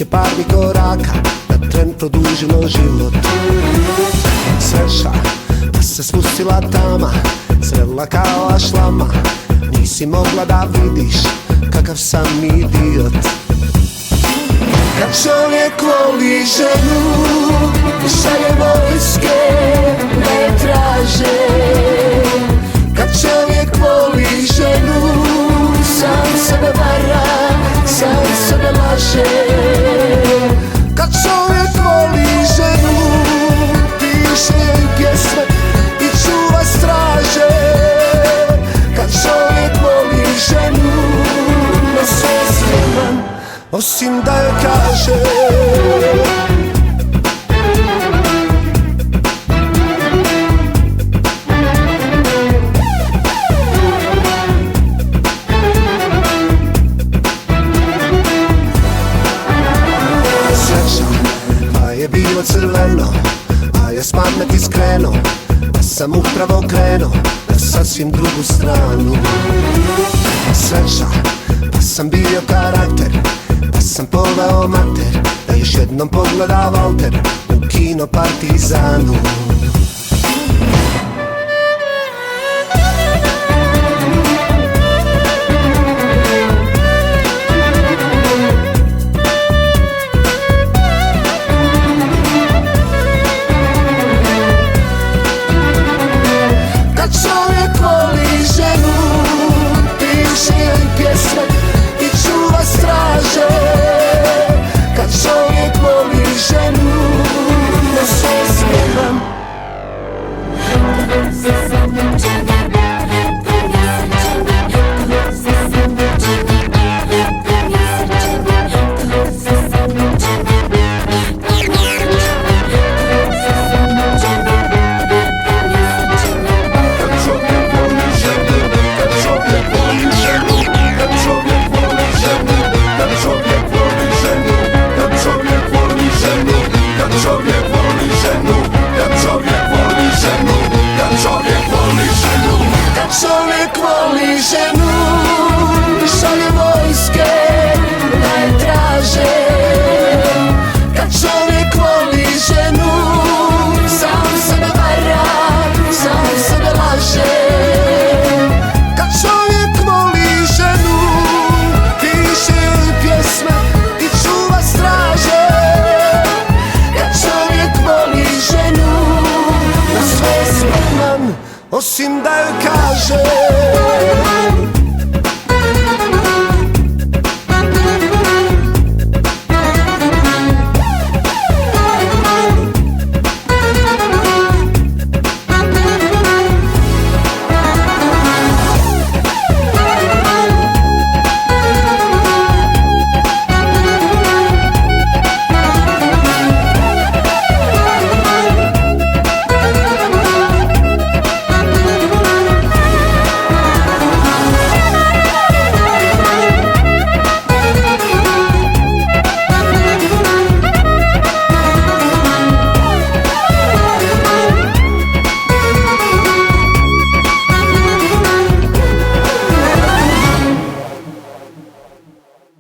je parnih koraka da tren produžilo život. Sreća, pa se spustila tama, zrela kao ašlama. Nisi mogla da vidiš kakav sam idiot. Kad čovjek voli ženu, šalje vojske da je traže. Kad čovjek voli ženu, sam sebe vara, sam sebe laže. Kad čovjek voli ženu, piše joj pjesme i čuva straže. Kad čovjek voli ženu, na sve spreman, osim da joj kaže. Bilo crveno, a ja s pameti skrenuo, pa sam upravo krenuo na sasvim drugu stranu. Sreća, pa sam bio karakter, pa sam poveo mater, da još jednom pogleda Walter u kino Partizanu. Čovjek voli ženu, šalje vojske da je traže. Kad čovjek voli ženu, sam sebe vara, sam sebe laže. Kad čovjek voli ženu, piše joj pjesme i čuva straže. Kad čovjek voli ženu, na sve spreman, osim da joj kaže.